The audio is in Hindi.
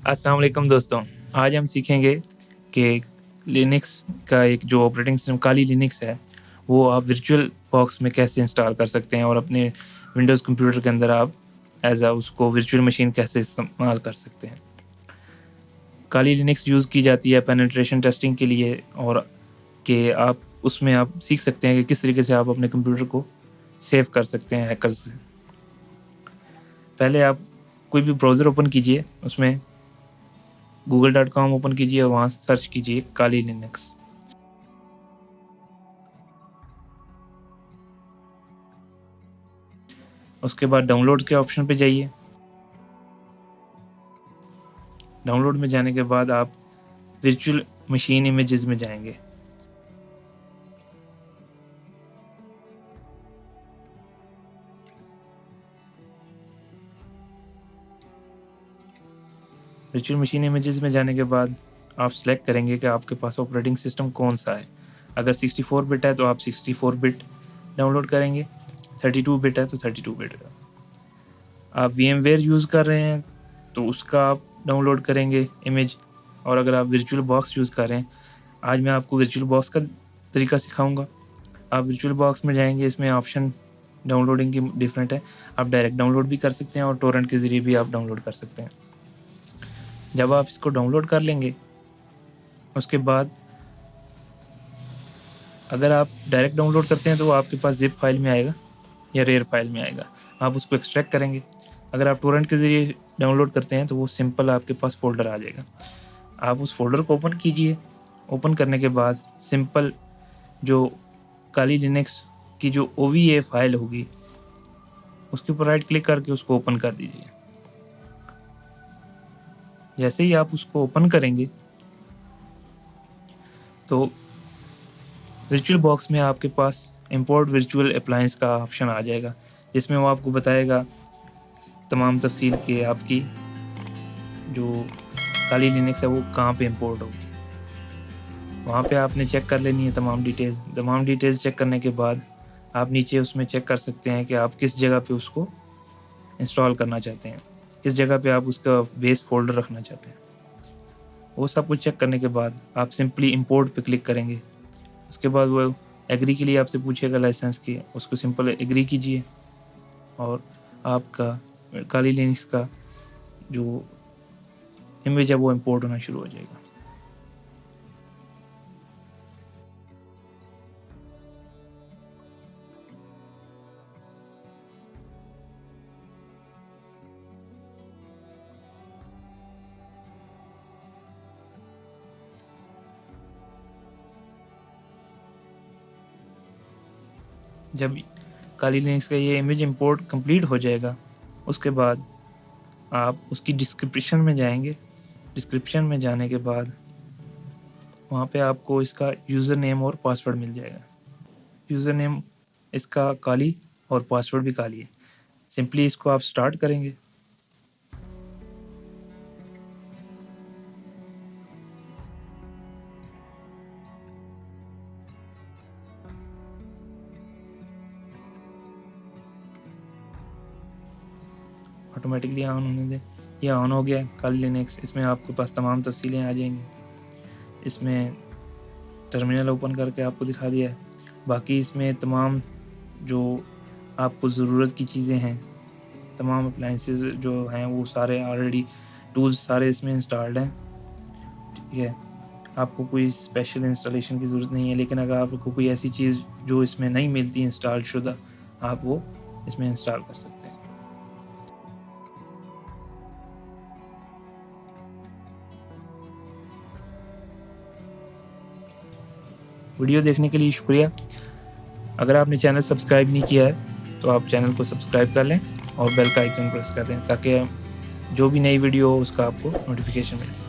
अस्सलाम वालेकुम दोस्तों। आज हम सीखेंगे कि लिनक्स का एक जो ऑपरेटिंग सिस्टम काली लिनक्स है, वो आप वर्चुअल बॉक्स में कैसे इंस्टॉल कर सकते हैं और अपने विंडोज़ कंप्यूटर के अंदर आप उसको वर्चुअल मशीन कैसे इस्तेमाल कर सकते हैं। काली लिनक्स यूज़ की जाती है पेनिट्रेशन टेस्टिंग के लिए और कि आप उसमें आप सीख सकते हैं कि किस तरीके से आप अपने कंप्यूटर को सेव कर सकते हैं हैकर्स से। पहले आप कोई भी ब्राउज़र ओपन कीजिए, उसमें google.com ओपन कीजिए और वहाँ सर्च कीजिए काली लिनक्स। उसके बाद डाउनलोड के ऑप्शन पे जाइए। डाउनलोड में जाने के बाद आप वर्चुअल मशीन इमेजेस में जाएंगे। वर्चुअल मशीन इमेजेस में जाने के बाद आप सिलेक्ट करेंगे कि आपके पास ऑपरेटिंग सिस्टम कौन सा है। अगर 64 बिट है तो आप 64 बिट डाउनलोड करेंगे, 32 बिट है तो 32 बिट। आप VMware यूज़ कर रहे हैं तो उसका आप डाउनलोड करेंगे इमेज। और अगर आप वर्चुअल बॉक्स यूज़ कर रहे हैं, आज मैं आपको वर्चुअल बॉक्स का तरीका सिखाऊंगा। आप वर्चुअल बॉक्स में जाएंगे, इसमें ऑप्शन डाउनलोडिंग की डिफरेंट है। आप डायरेक्ट डाउनलोड भी कर सकते हैं और टोरेंट के ज़रिए भी आप डाउनलोड कर सकते हैं। जब आप इसको डाउनलोड कर लेंगे, उसके बाद अगर आप डायरेक्ट डाउनलोड करते हैं तो वो आपके पास ज़िप फाइल में आएगा या रेयर फाइल में आएगा। आप उसको एक्सट्रैक्ट करेंगे। अगर आप टोरेंट के ज़रिए डाउनलोड करते हैं तो वो सिंपल आपके पास फ़ोल्डर आ जाएगा। आप उस फ़ोल्डर को ओपन कीजिए। ओपन करने के बाद सिंपल जो काली लिनक्स की जो OVA फाइल होगी, उसके ऊपर राइट क्लिक करके उसको ओपन कर दीजिए। जैसे ही आप उसको ओपन करेंगे तो वर्चुअल बॉक्स में आपके पास इंपोर्ट वर्चुअल अप्लायंस का ऑप्शन आ जाएगा, जिसमें वो आपको बताएगा तमाम तफसील कि आपकी जो काली लिनक्स है वो कहाँ पे इंपोर्ट होगी। वहाँ पे आपने चेक कर लेनी है तमाम डिटेल्स चेक करने के बाद आप नीचे उसमें चेक कर सकते हैं कि आप किस जगह पे उसको इंस्टॉल करना चाहते हैं, किस जगह पे आप उसका बेस फोल्डर रखना चाहते हैं। वो सब कुछ चेक करने के बाद आप सिंपली इंपोर्ट पे क्लिक करेंगे। उसके बाद वो एग्री के लिए आपसे पूछेगा लाइसेंस की, उसको सिंपल एग्री कीजिए और आपका काली लिनक्स का जो इमेज है वो इंपोर्ट होना शुरू हो जाएगा। जब काली लिनक्स का ये इमेज इंपोर्ट कंप्लीट हो जाएगा, उसके बाद आप उसकी डिस्क्रिप्शन में जाएंगे। डिस्क्रिप्शन में जाने के बाद वहाँ पे आपको इसका यूज़र नेम और पासवर्ड मिल जाएगा। यूज़र नेम इसका काली और पासवर्ड भी काली है। सिंपली इसको आप स्टार्ट करेंगे। ऑटोमेटिकली ऑन होने दें। ये ऑन हो गया काली लिनक्स। इसमें आपके पास तमाम तफसीलें आ जाएंगी। इसमें टर्मिनल ओपन करके आपको दिखा दिया है। बाकी इसमें तमाम जो आपको ज़रूरत की चीज़ें हैं, तमाम अप्लाइंसेस जो हैं वो सारे ऑलरेडी टूल्स सारे इसमें इंस्टॉल्ड हैं। ठीक है, आपको कोई स्पेशल इंस्टॉलेशन की ज़रूरत नहीं है। लेकिन अगर आपको कोई ऐसी चीज़ जो इसमें नहीं मिलती इंस्टॉल शुदा, आप वो इसमें इंस्टॉल कर सकते हैं। वीडियो देखने के लिए शुक्रिया। अगर आपने चैनल सब्सक्राइब नहीं किया है तो आप चैनल को सब्सक्राइब कर लें और बेल का आइकन प्रेस कर दें ताकि जो भी नई वीडियो हो उसका आपको नोटिफिकेशन मिले।